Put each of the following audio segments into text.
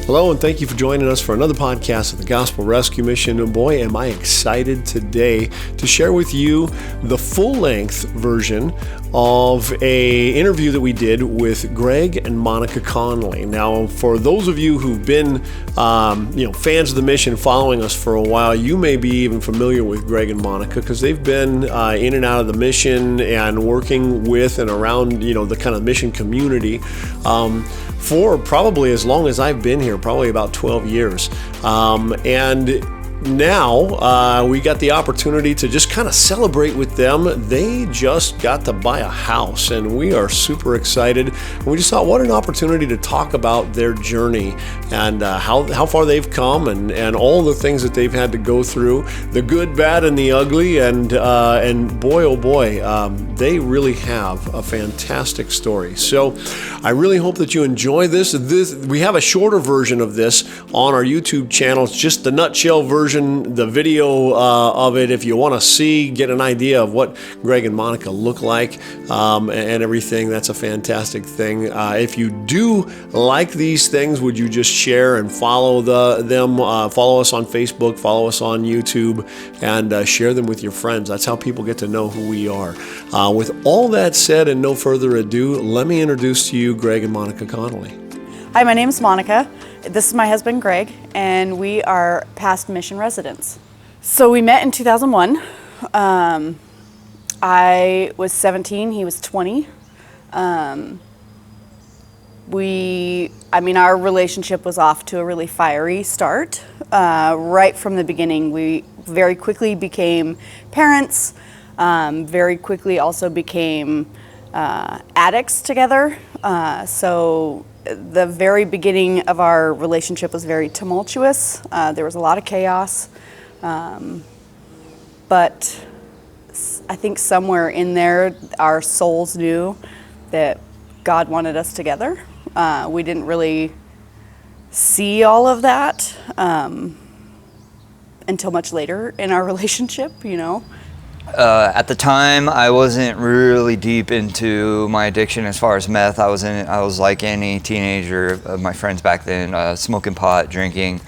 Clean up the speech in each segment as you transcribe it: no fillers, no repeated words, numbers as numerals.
Hello, and thank you for joining us for another podcast of the Gospel Rescue Mission. And boy, am I excited today to share with you the full-length version of an interview that we did with Greg and Monica Connolly. Now, for those of you who've been fans of the mission, following us for a while, you may be even familiar with Greg and Monica because they've been in and out of the mission and working with and around the kind of mission community for probably as long as I've been here, probably about 12 years. And now we got the opportunity to just kind of celebrate with them. They just got to buy a house, and we are super excited. And we just thought, what an opportunity to talk about their journey and how far they've come and all the things that they've had to go through, the good, bad, and the ugly. And boy, oh boy, they really have a fantastic story. So I really hope that you enjoy this. We have a shorter version of this on our YouTube channel. It's just the nutshell version, the video of it, if you want to get an idea of what Greg and Monica look like and everything. That's a fantastic thing. If you do like these things, would you just share and follow them? Follow us on Facebook, follow us on YouTube, and share them with your friends. That's how people get to know who we are. With all that said and no further ado, let me introduce to you Greg and Monica Connolly. Hi, my name is Monica. This is my husband, Greg, and we are past mission residents. So we met in 2001. I was 17, he was 20. Our relationship was off to a really fiery start. Right from the beginning, we very quickly became parents, very quickly also became addicts together. So the very beginning of our relationship was very tumultuous. There was a lot of chaos. But I think somewhere in there, our souls knew that God wanted us together. We didn't really see all of that until much later in our relationship, At the time, I wasn't really deep into my addiction as far as meth. I was like any teenager of my friends back then, smoking pot, drinking.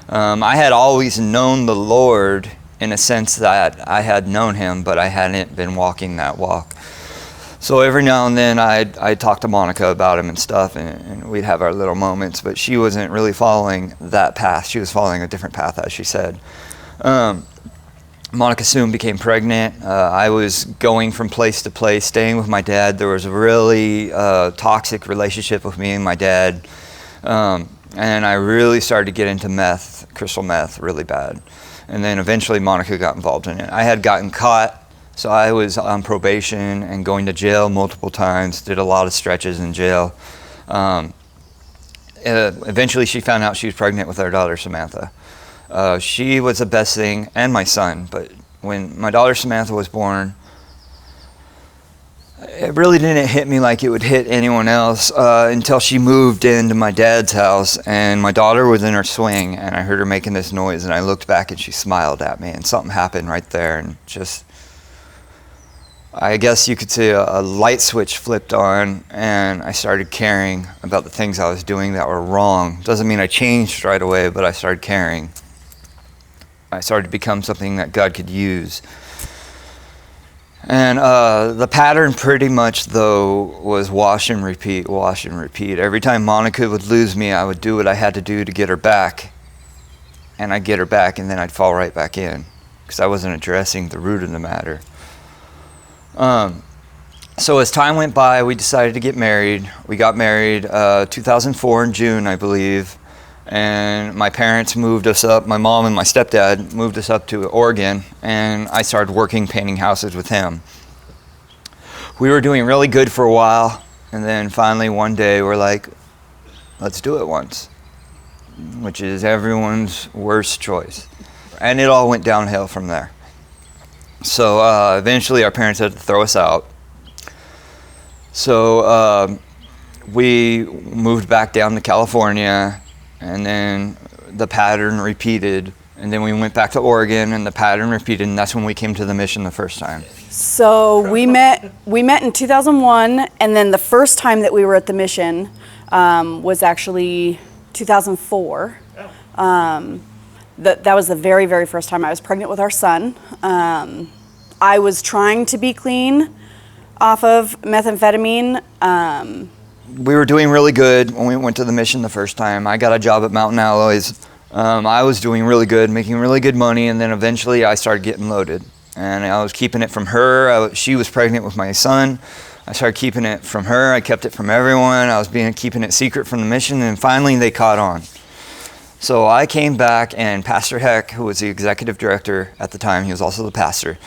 I had always known the Lord in a sense that I had known him, but I hadn't been walking that walk. So every now and then I'd talk to Monica about him and stuff, and we'd have our little moments, but she wasn't really following that path. She was following a different path, as she said. Monica soon became pregnant. I was going from place to place, staying with my dad. There was a really toxic relationship with me and my dad. And I really started to get into meth, crystal meth, really bad. And then eventually Monica got involved in it. I had gotten caught, so I was on probation and going to jail multiple times, did a lot of stretches in jail. Eventually she found out she was pregnant with our daughter, Samantha. She was the best thing, and my son, but when my daughter Samantha was born, it really didn't hit me like it would hit anyone else until she moved into my dad's house, and my daughter was in her swing, and I heard her making this noise, and I looked back and she smiled at me, and something happened right there, and just, I guess you could say a light switch flipped on, and I started caring about the things I was doing that were wrong. Doesn't mean I changed right away, but I started caring. I started to become something that God could use. And the pattern pretty much, though, was wash and repeat, wash and repeat. Every time Monica would lose me, I would do what I had to do to get her back. And I'd get her back, and then I'd fall right back in, because I wasn't addressing the root of the matter. So as time went by, we decided to get married. We got married 2004 in June, I believe. And my parents moved us up, my mom and my stepdad moved us up to Oregon, and I started working painting houses with him. We were doing really good for a while, and then finally one day we're like, let's do it once, which is everyone's worst choice. And it all went downhill from there. So eventually our parents had to throw us out. So we moved back down to California, and then the pattern repeated, and then we went back to Oregon, and the pattern repeated, and that's when we came to the mission the first time. So we met in 2001, and then the first time that we were at the mission was actually 2004. That was the very, very first time I was pregnant with our son. I was trying to be clean off of methamphetamine. We were doing really good when we went to the mission the first time. I got a job at Mountain Alloys. I was doing really good, making really good money, and then eventually I started getting loaded. And I was keeping it from her. She was pregnant with my son. I started keeping it from her. I kept it from everyone. I was keeping it secret from the mission, and finally they caught on. So I came back, and Pastor Heck, who was the executive director at the time, he was also the pastor,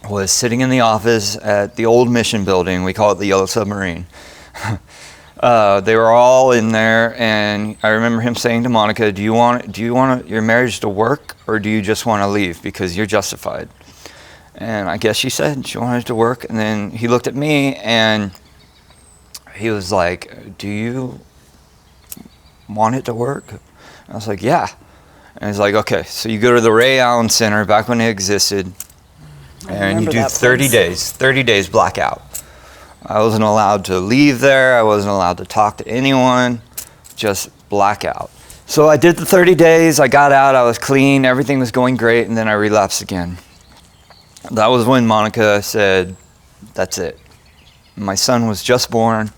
was sitting in the office at the old mission building. We call it the Yellow Submarine. They were all in there, and I remember him saying to Monica, do you want your marriage to work, or do you just want to leave because you're justified? And I guess she said she wanted it to work. And then he looked at me, and he was like, do you want it to work? And I was like, yeah. And he's like, okay, so you go to the Ray Allen Center back when it existed, and you do 30 days blackout. I wasn't allowed to leave there. I wasn't allowed to talk to anyone, just blackout. So I did the 30 days. I got out. I was clean. Everything was going great. And then I relapsed again. That was when Monica said, that's it. My son was just born.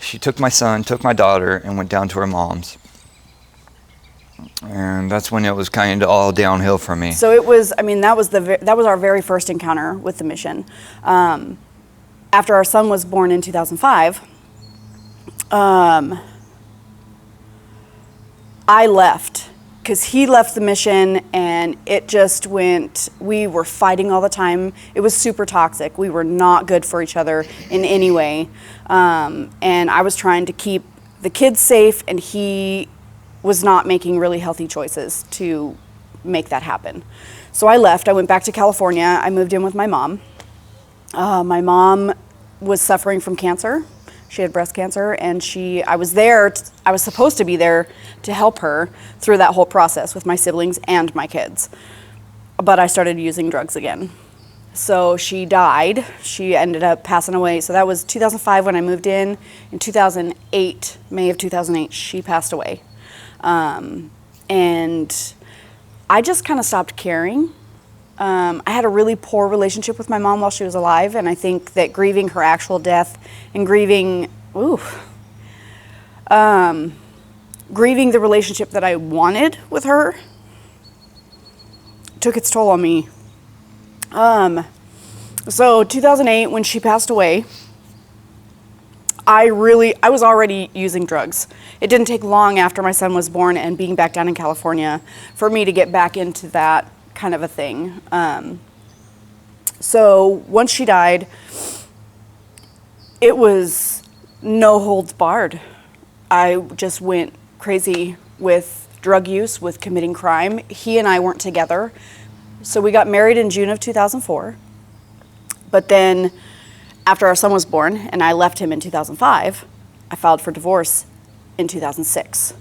She took my son, took my daughter, and went down to her mom's. And that's when it was kind of all downhill for me. So it was, that was our very first encounter with the mission. After our son was born in 2005, I left because he left the mission, and it just went, we were fighting all the time. It was super toxic. We were not good for each other in any way. And I was trying to keep the kids safe, and he was not making really healthy choices to make that happen. So I left. I went back to California. I moved in with my mom. My mom was suffering from cancer. She had breast cancer, and I was supposed to be there to help her through that whole process with my siblings and my kids. But I started using drugs again. So she died. She ended up passing away. So that was 2005 when I moved in. In 2008, May of 2008, she passed away. And I just kind of stopped caring. I had a really poor relationship with my mom while she was alive, and I think that grieving her actual death and grieving the relationship that I wanted with her took its toll on me. So 2008, when she passed away, I was already using drugs. It didn't take long after my son was born and being back down in California for me to get back into that kind of a thing. So once she died, it was no holds barred. I just went crazy with drug use, with committing crime. He and I weren't together. So we got married in June of 2004. But then after our son was born and I left him in 2005, I filed for divorce in 2006.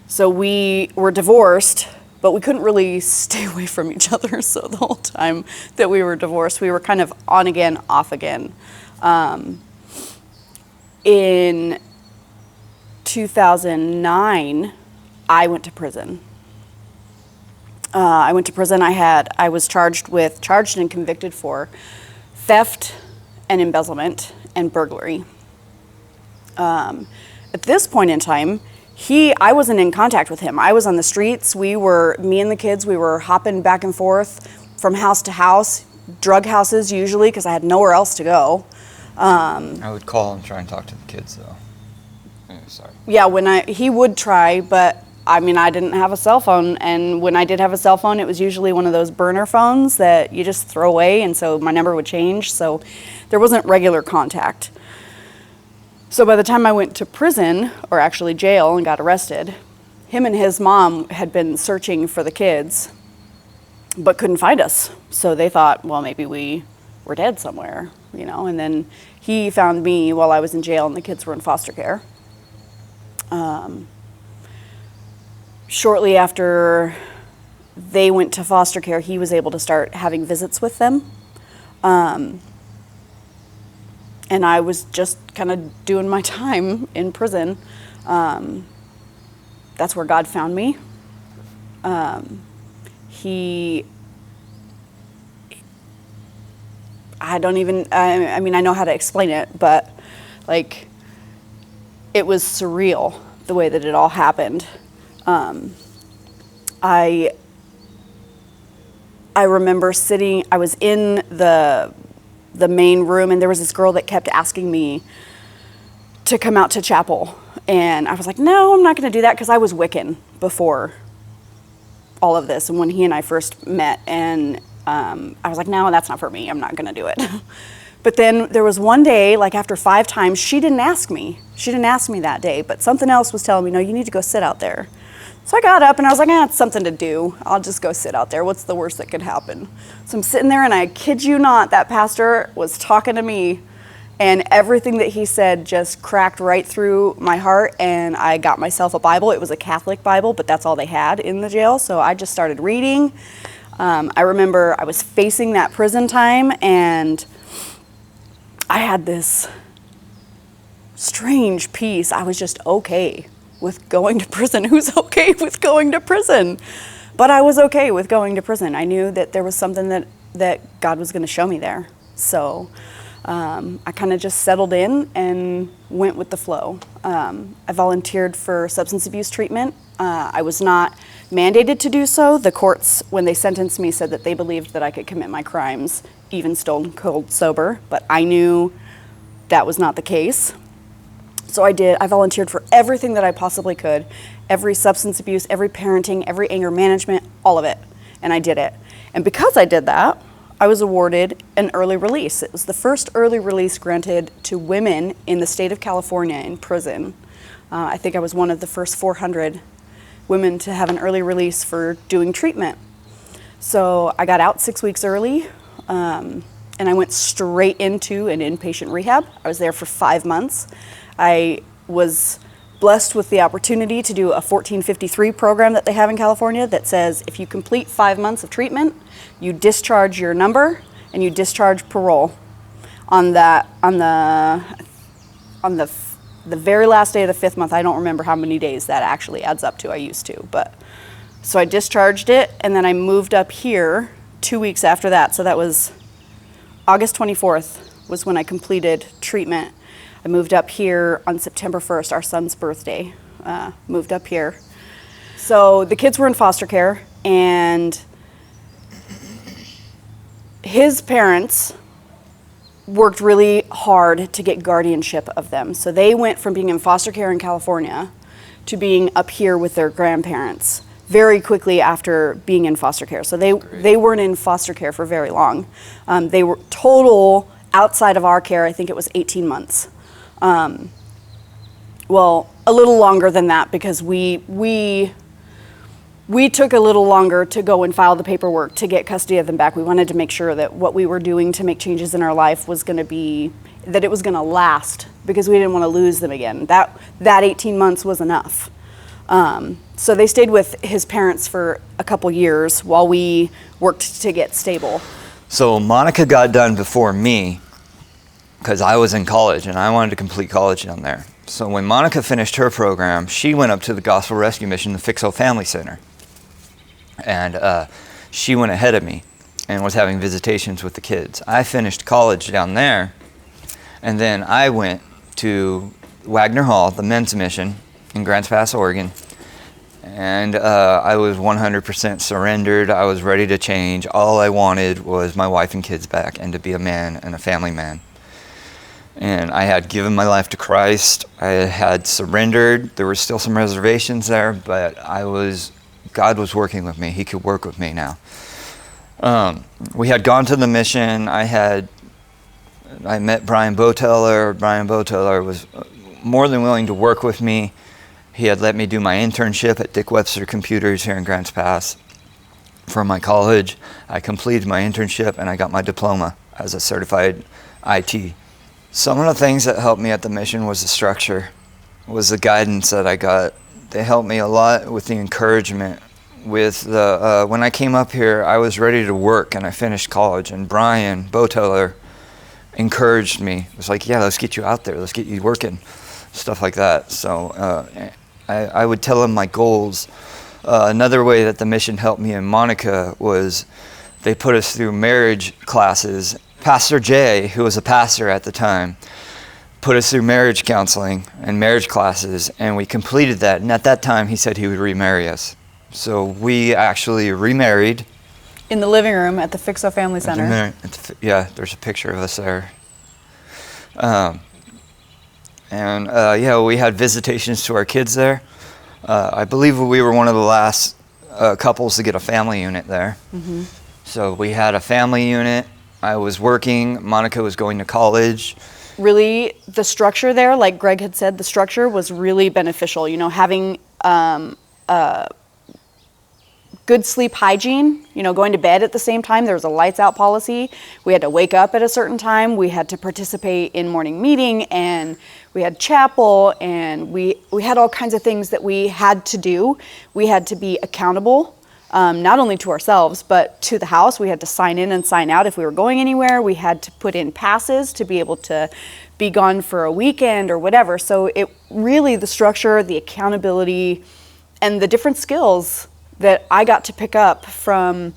So we were divorced, but we couldn't really stay away from each other. So the whole time that we were divorced, we were kind of on again, off again. In 2009, I went to prison. I was charged and convicted for theft and embezzlement and burglary. At this point in time, I wasn't in contact with him. I was on the streets. Me and the kids, we were hopping back and forth from house to house, drug houses usually, because I had nowhere else to go. I would call and try and talk to the kids, though. Sorry. Yeah, he would try, but I didn't have a cell phone, and when I did have a cell phone, it was usually one of those burner phones that you just throw away, and so my number would change, so there wasn't regular contact. So by the time I went to prison, or actually jail, and got arrested, him and his mom had been searching for the kids, but couldn't find us. So they thought, well, maybe we were dead somewhere, and then he found me while I was in jail, and the kids were in foster care. Shortly after they went to foster care, he was able to start having visits with them. And and I was just kind of doing my time in prison. That's where God found me. I mean, I know how to explain it, but like, it was surreal the way that it all happened. I remember I was in the main room, and there was this girl that kept asking me to come out to chapel. And I was like, no, I'm not going to do that, because I was Wiccan before all of this, and when he and I first met, and I was like, no, that's not for me. I'm not going to do it. But then there was one day, like after 5 times, she didn't ask me. She didn't ask me that day, but something else was telling me, no, you need to go sit out there. So I got up and I was like, it's something to do. I'll just go sit out there. What's the worst that could happen? So I'm sitting there, and I kid you not, that pastor was talking to me, and everything that he said just cracked right through my heart, and I got myself a Bible. It was a Catholic Bible, but that's all they had in the jail. So I just started reading. I remember I was facing that prison time, and I had this strange peace. I was just okay with going to prison. Who's okay with going to prison? But I was okay with going to prison. I knew that there was something that God was going to show me there. So I kind of just settled in and went with the flow. I volunteered for substance abuse treatment. I was not mandated to do so. The courts, when they sentenced me, said that they believed that I could commit my crimes even stone cold sober, but I knew that was not the case. So I volunteered for everything that I possibly could, every substance abuse, every parenting, every anger management, all of it, and I did it. And because I did that, I was awarded an early release. It was the first early release granted to women in the state of California in prison. I think I was one of the first 400 women to have an early release for doing treatment. So I got out 6 weeks early, and I went straight into an inpatient rehab. I was there for 5 months. I was blessed with the opportunity to do a 1453 program that they have in California that says if you complete 5 months of treatment, you discharge your number and you discharge parole. On the very last day of the 5th month, I don't remember how many days that actually adds up to. I used to, but so I discharged it, and then I moved up here 2 weeks after that. So that was August 24th was when I completed treatment. I moved up here on September 1st, our son's birthday, moved up here. So the kids were in foster care, and his parents worked really hard to get guardianship of them. So they went from being in foster care in California to being up here with their grandparents very quickly after being in foster care. So they weren't in foster care for very long. They were total outside of our care, I think it was 18 months. Well, a little longer than that, because we took a little longer to go and file the paperwork to get custody of them back. We wanted to make sure that what we were doing to make changes in our life was going to be, that it was going to last, because we didn't want to lose them again. That 18 months was enough. So they stayed with his parents for a couple years while we worked to get stable. So Monica got done before me because I was in college and I wanted to complete college down there. So when Monica finished her program, she went up to the Gospel Rescue Mission, the Fixo Family Center. And she went ahead of me and was having visitations with the kids. I finished college down there, and then I went to Wagner Hall, the men's mission in Grants Pass, Oregon. And I was 100% surrendered. I was ready to change. All I wanted was my wife and kids back and to be a man and a family man. And I had given my life to Christ. I had surrendered. There were still some reservations there, but God was working with me. He could work with me now. We had gone to the mission. I met Brian Boteller. Brian Boteller was more than willing to work with me. He had let me do my internship at Dick Webster Computers here in Grants Pass for my college. I completed my internship and I got my diploma as a certified IT. Some of the things that helped me at the mission was the structure, was the guidance that I got. They helped me a lot with the encouragement. When I came up here, I was ready to work and I finished college, and Brian Boteller encouraged me. It was like, yeah, let's get you out there. Let's get you working, stuff like that. So I would tell them my goals. Another way that the mission helped me and Monica was they put us through marriage classes. Pastor Jay, who was a pastor at the time, put us through marriage counseling and marriage classes, and we completed that. And at that time, he said he would remarry us. So we actually remarried. In the living room at the Fixo Family Center. Yeah, there's a picture of us there. We had visitations to our kids there. I believe we were one of the last couples to get a family unit there. Mm-hmm. So we had a family unit. I was working. Monica was going to college. Really, the structure there, like Greg had said, the structure was really beneficial. You know, having good sleep hygiene, you know, going to bed at the same time. There was a lights out policy. We had to wake up at a certain time. We had to participate in morning meeting, and we had chapel, and we had all kinds of things that we had to do. We had to be accountable, not only to ourselves, but to the house. We had to sign in and sign out if we were going anywhere. We had to put in passes to be able to be gone for a weekend or whatever. So it really, the structure, the accountability, and the different skills that I got to pick up from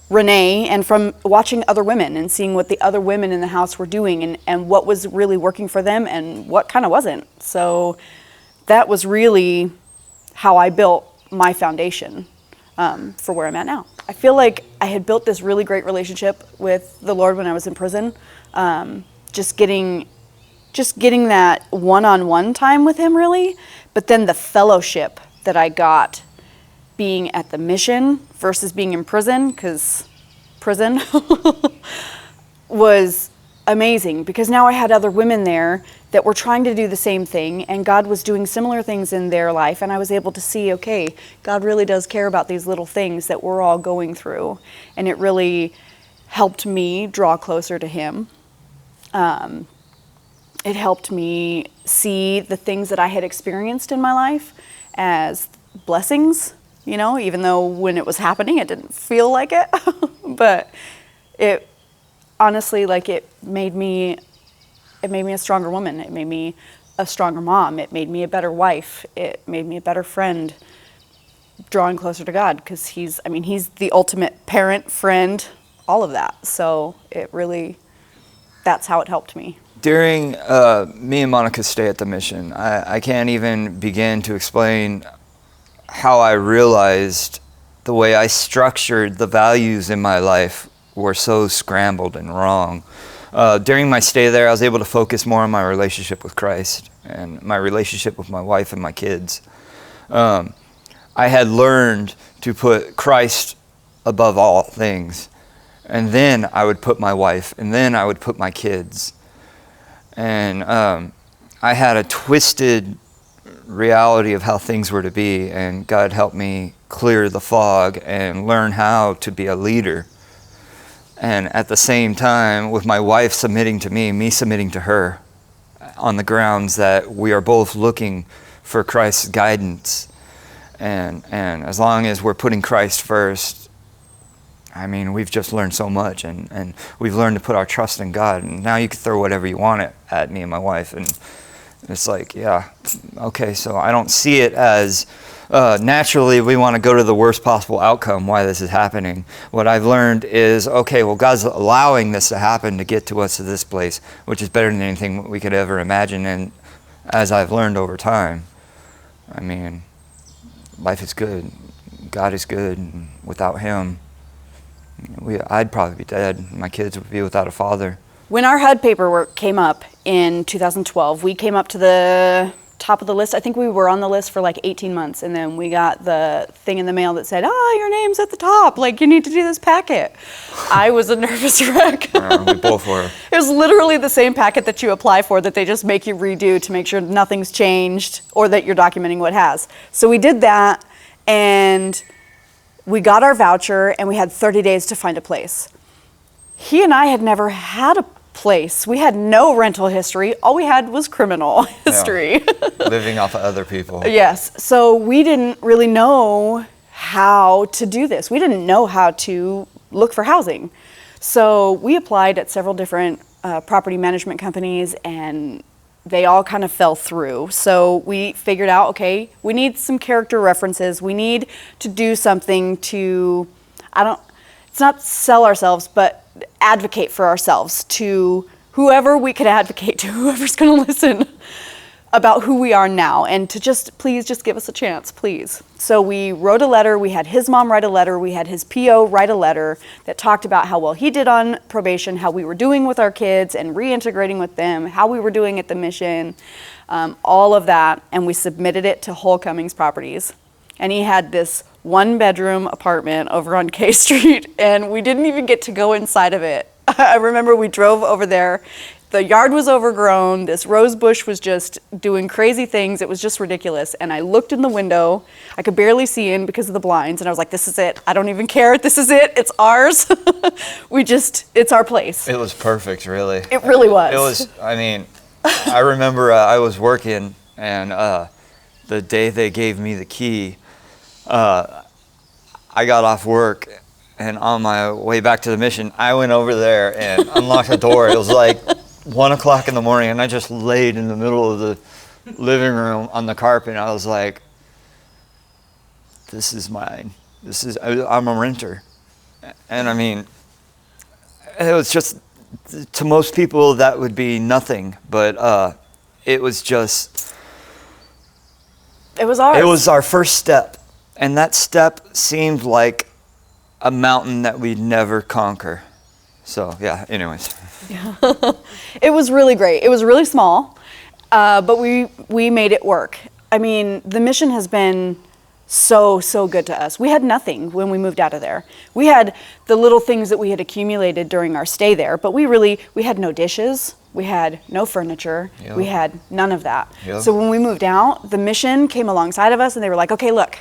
Renee and from watching other women and seeing what the other women in the house were doing and what was really working for them and what kind of wasn't. So that was really how I built my foundation for where I'm at now. I feel like I had built this really great relationship with the Lord when I was in prison. Just getting that one-on-one time with him, really, but then the fellowship that I got being at the mission versus being in prison, because prison was amazing, because now I had other women there that were trying to do the same thing, and God was doing similar things in their life, and I was able to see, okay, God really does care about these little things that we're all going through, and it really helped me draw closer to him. It helped me see the things that I had experienced in my life as blessings. You know, even though when it was happening, it didn't feel like it, but it honestly, like it made me a stronger woman. It made me a stronger mom. It made me a better wife. It made me a better friend, drawing closer to God, because he's the ultimate parent, friend, all of that. So that's how it helped me. During me and Monica's stay at the mission, I can't even begin to explain how I realized the way I structured the values in my life were so scrambled and wrong. During my stay there, I was able to focus more on my relationship with Christ and my relationship with my wife and my kids. I had learned to put Christ above all things, and then I would put my wife, and then I would put my kids. And I had a twisted reality of how things were to be, and God helped me clear the fog and learn how to be a leader. And at the same time, with my wife submitting to me submitting to her, on the grounds that we are both looking for Christ's guidance. And as long as we're putting Christ first, I mean, we've just learned so much, and we've learned to put our trust in God. And now you can throw whatever you want at me and my wife, and it's like, yeah, okay, so I don't see it as naturally we want to go to the worst possible outcome why this is happening. What I've learned is, okay, well, God's allowing this to happen to get to us to this place, which is better than anything we could ever imagine. And as I've learned over time, I mean, life is good. God is good. And without him, I'd probably be dead. My kids would be without a father. When our HUD paperwork came up in 2012, we came up to the top of the list. I think we were on the list for like 18 months, and then we got the thing in the mail that said, your name's at the top, like you need to do this packet. I was a nervous wreck. We both were. It was literally the same packet that you apply for that they just make you redo to make sure nothing's changed or that you're documenting what has. So we did that, and we got our voucher, and we had 30 days to find a place. He and I had never had a place. We had no rental history. All we had was criminal history. Yeah. Living off of other people. Yes. So we didn't really know how to do this. We didn't know how to look for housing. So we applied at several different property management companies, and they all kind of fell through. So we figured out, okay, we need some character references. We need to do something to, it's not sell ourselves, but advocate for ourselves to whoever we could advocate to, whoever's going to listen about who we are now, and to please just give us a chance, please. So we wrote a letter. We had his mom write a letter. We had his PO write a letter that talked about how well he did on probation, how we were doing with our kids and reintegrating with them, how we were doing at the mission, all of that. And we submitted it to Hull Cummings Properties. And he had this 1-bedroom apartment over on K Street, and we didn't even get to go inside of it. I remember we drove over there. The yard was overgrown. This rose bush was just doing crazy things. It was just ridiculous. And I looked in the window. I could barely see in because of the blinds. And I was like, this is it. I don't even care. This is it. It's ours. It's our place. It was perfect, really. It really was. It was, I remember I was working, and the day they gave me the key, I got off work, and on my way back to the mission, I went over there and unlocked the door. It was like 1 o'clock in the morning, and I just laid in the middle of the living room on the carpet, and I was like, this is mine. I'm a renter. And it was just, to most people that would be nothing, but it was just, it was ours. It was our first step, and that step seemed like a mountain that we'd never conquer. So yeah, anyways. Yeah. It was really great. It was really small, but we made it work. The mission has been so good to us. We had nothing when we moved out of there. We had the little things that we had accumulated during our stay there, but we had no dishes. We had no furniture. Yep. We had none of that. Yep. So when we moved out, the mission came alongside of us, and they were like, okay, look,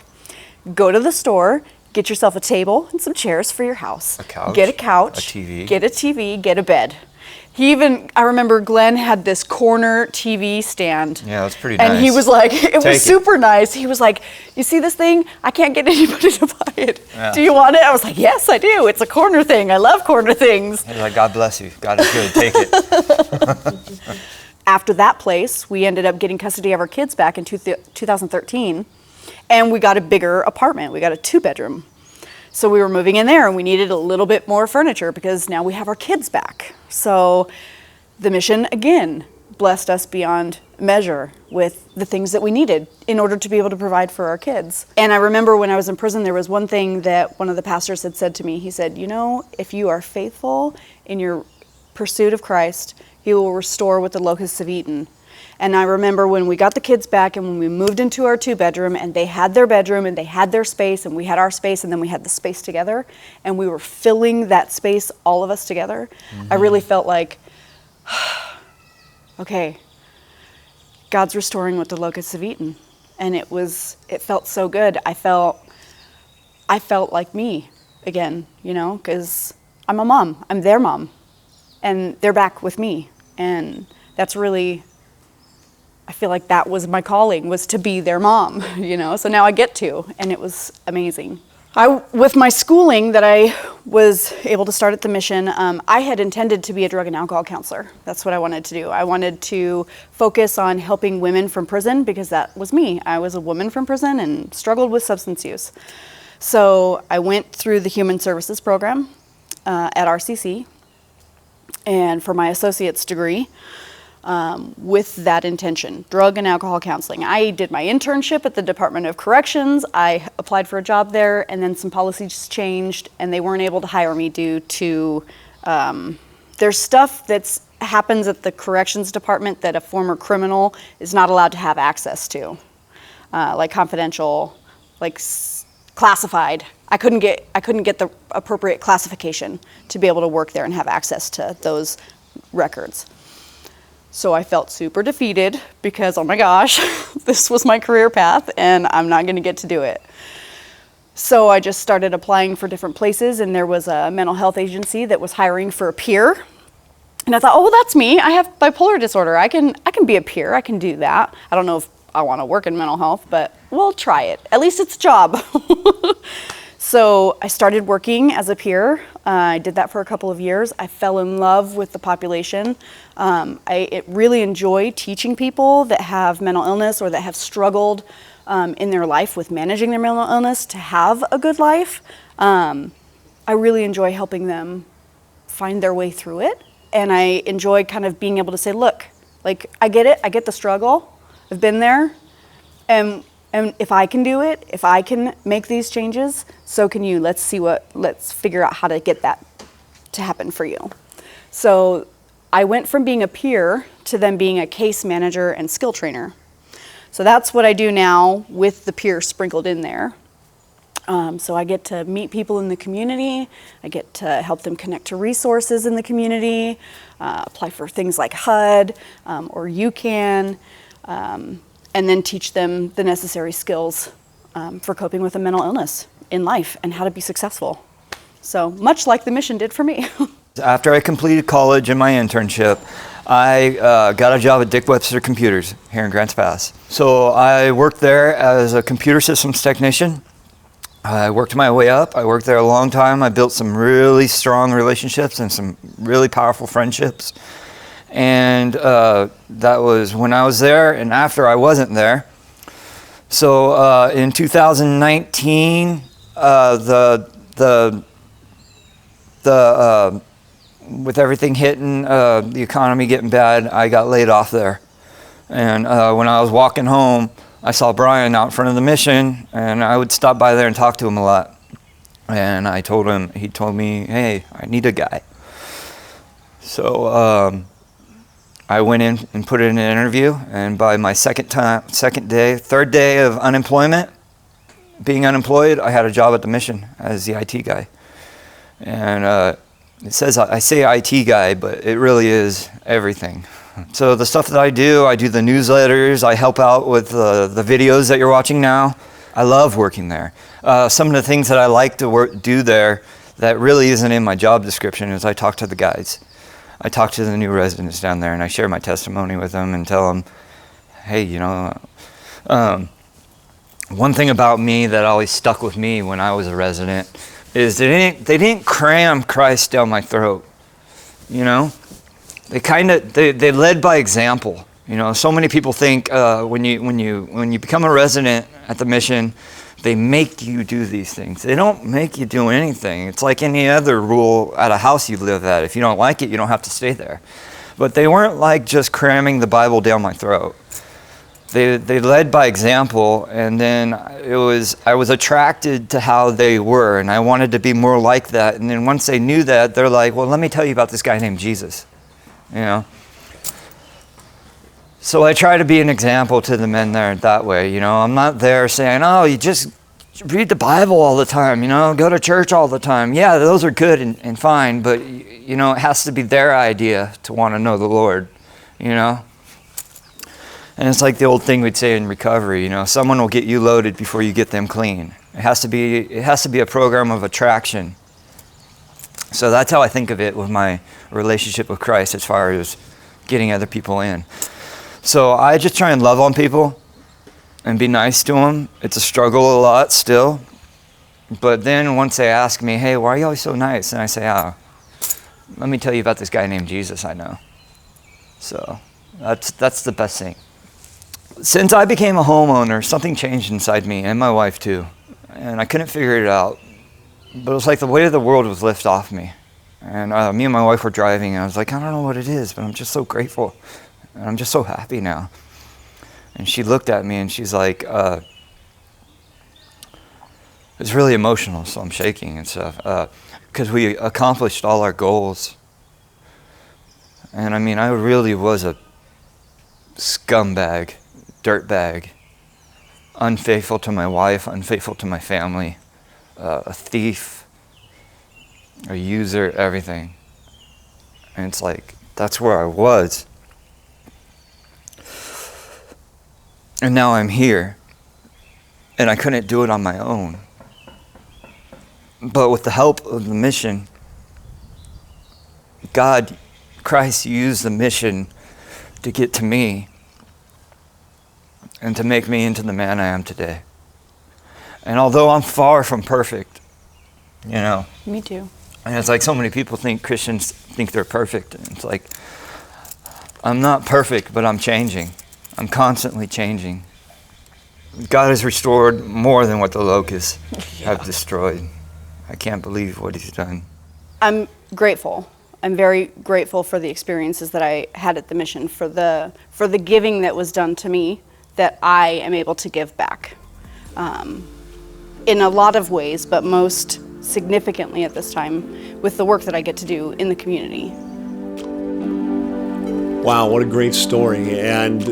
go to the store, get yourself a table and some chairs for your house. A couch. Get a couch. A TV. Get a TV, get a bed. I remember Glenn had this corner TV stand. Yeah, it was pretty nice. And he was like, it was super nice. He was like, you see this thing? I can't get anybody to buy it. Yeah. Do you want it? I was like, yes, I do. It's a corner thing. I love corner things. He's like, God bless you. God is good. Take it. After that place, we ended up getting custody of our kids back in 2013. And we got a bigger apartment. We got a 2-bedroom. So we were moving in there, and we needed a little bit more furniture because now we have our kids back. So the mission, again, blessed us beyond measure with the things that we needed in order to be able to provide for our kids. And I remember when I was in prison, there was one thing that one of the pastors had said to me. He said, if you are faithful in your pursuit of Christ, he will restore what the locusts have eaten. And I remember when we got the kids back and when we moved into our 2-bedroom, and they had their bedroom and they had their space and we had our space, and then we had the space together, and we were filling that space, all of us together. Mm-hmm. I really felt like, okay, God's restoring what the locusts have eaten. And it felt so good. I felt like me again, because I'm a mom. I'm their mom. And they're back with me. And that's really, I feel like that was my calling, was to be their mom, so now I get to, and it was amazing. With my schooling that I was able to start at the mission, I had intended to be a drug and alcohol counselor. That's what I wanted to do. I wanted to focus on helping women from prison because that was me. I was a woman from prison and struggled with substance use. So I went through the human services program at RCC, and for my associate's degree, with that intention, drug and alcohol counseling. I did my internship at the Department of Corrections. I applied for a job there, and then some policies changed, and they weren't able to hire me due to there's stuff that happens at the corrections department that a former criminal is not allowed to have access to, like confidential, like classified. I couldn't get the appropriate classification to be able to work there and have access to those records. So I felt super defeated because, oh my gosh, this was my career path and I'm not going to get to do it. So I just started applying for different places, and there was a mental health agency that was hiring for a peer. And I thought, oh, well, that's me. I have bipolar disorder. I can be a peer. I can do that. I don't know if I want to work in mental health, but we'll try it. At least it's a job. So I started working as a peer. I did that for a couple of years. I fell in love with the population. I really enjoy teaching people that have mental illness or that have struggled in their life with managing their mental illness to have a good life. I really enjoy helping them find their way through it. And I enjoy kind of being able to say, look, like, I get it. I get the struggle. I've been there. And if I can do it, if I can make these changes, so can you. Let's figure out how to get that to happen for you. So I went from being a peer to then being a case manager and skill trainer. So that's what I do now with the peer sprinkled in there. So I get to meet people in the community. I get to help them connect to resources in the community, apply for things like HUD or UCAN, and then teach them the necessary skills for coping with a mental illness in life and how to be successful. So much like the mission did for me. After I completed college and my internship, I got a job at Dick Webster Computers here in Grants Pass. So I worked there as a computer systems technician. I worked my way up. I worked there a long time. I built some really strong relationships and some really powerful friendships. And that was when I was there and after I wasn't there. So in 2019, with everything hitting, the economy getting bad, I got laid off there. And when I was walking home, I saw Brian out in front of the mission, and I would stop by there and talk to him a lot. And I told him, he told me, hey, I need a guy. So I went in and put in an interview, and by my third day of unemployment, being unemployed, I had a job at the mission as the IT guy. And it says I say IT guy, but it really is everything. So the stuff that I do the newsletters, I help out with the videos that you're watching now. I love working there. Some of the things that I like to do there that really isn't in my job description is I talk to the guys. I talk to the new residents down there and I share my testimony with them and tell them, hey, you know, one thing about me that always stuck with me when I was a resident is they didn't cram Christ down my throat, you know? They led by example. You know, so many people think when you become a resident at the mission, they make you do these things. They don't make you do anything. It's like any other rule at a house you live at. If you don't like it, you don't have to stay there. But they weren't like just cramming the Bible down my throat. They led by example, and then I was attracted to how they were, and I wanted to be more like that. And then once they knew that, they're like, well, let me tell you about this guy named Jesus. You know? So I try to be an example to the men there that way. You know, I'm not there saying, oh, you just read the Bible all the time, you know, go to church all the time. Yeah, those are good and fine, but, you know, it has to be their idea to want to know the Lord, you know. And it's like the old thing we'd say in recovery, you know, someone will get you loaded before you get them clean. It has to be a program of attraction. So that's how I think of it with my relationship with Christ as far as getting other people in. So I just try and love on people and be nice to them. It's a struggle a lot still. But then once they ask me, hey, why are you always so nice? And I say, let me tell you about this guy named Jesus I know. So that's the best thing. Since I became a homeowner, something changed inside me and my wife too. And I couldn't figure it out. But it was like the weight of the world was lifted off me. And me and my wife were driving, and I was like, I don't know what it is, but I'm just so grateful. And I'm just so happy now. And she looked at me, and she's like, it's really emotional, so I'm shaking and stuff. Because we accomplished all our goals. And I mean, I really was a scumbag, dirtbag, unfaithful to my wife, unfaithful to my family. A thief, a user, everything. And it's like, that's where I was. And now I'm here. And I couldn't do it on my own. But with the help of the mission, Christ used the mission to get to me and to make me into the man I am today. And although I'm far from perfect, you know. Me too. And it's like so many people think Christians think they're perfect. And it's like, I'm not perfect, but I'm changing. I'm constantly changing. God has restored more than what the locusts have destroyed. I can't believe what he's done. I'm grateful. I'm very grateful for the experiences that I had at the mission, for the giving that was done to me, that I am able to give back. In a lot of ways, but most significantly at this time with the work that I get to do in the community. Wow, what a great story. And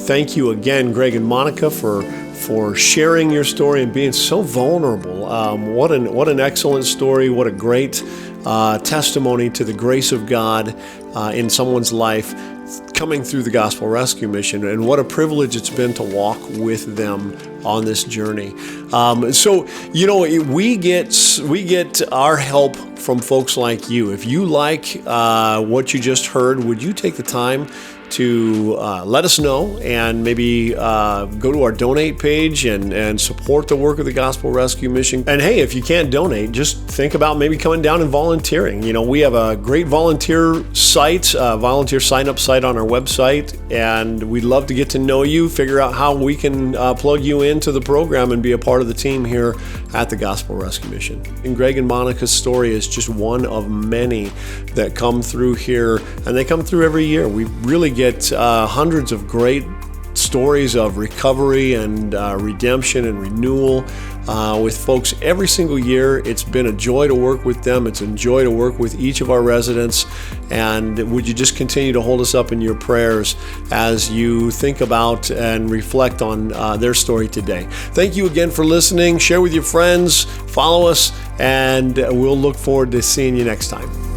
thank you again, Greg and Monica, for sharing your story and being so vulnerable. What an excellent story. What a great testimony to the grace of God in someone's life coming through the Gospel Rescue Mission, and what a privilege it's been to walk with them on this journey. So, you know, we get our help from folks like you. If you like what you just heard, would you take the time to let us know and maybe go to our donate page and support the work of the Gospel Rescue Mission? And hey, if you can't donate, just think about maybe coming down and volunteering. You know, we have a great volunteer site, volunteer sign-up site on our website, and we'd love to get to know you, figure out how we can plug you into the program and be a part of the team here at the Gospel Rescue Mission. And Greg and Monica's story is just one of many that come through here, and they come through every year. We really get hundreds of great stories of recovery and redemption and renewal with folks every single year. It's been a joy to work with them. It's a joy to work with each of our residents. And would you just continue to hold us up in your prayers as you think about and reflect on their story today. Thank you again for listening. Share with your friends, follow us, and we'll look forward to seeing you next time.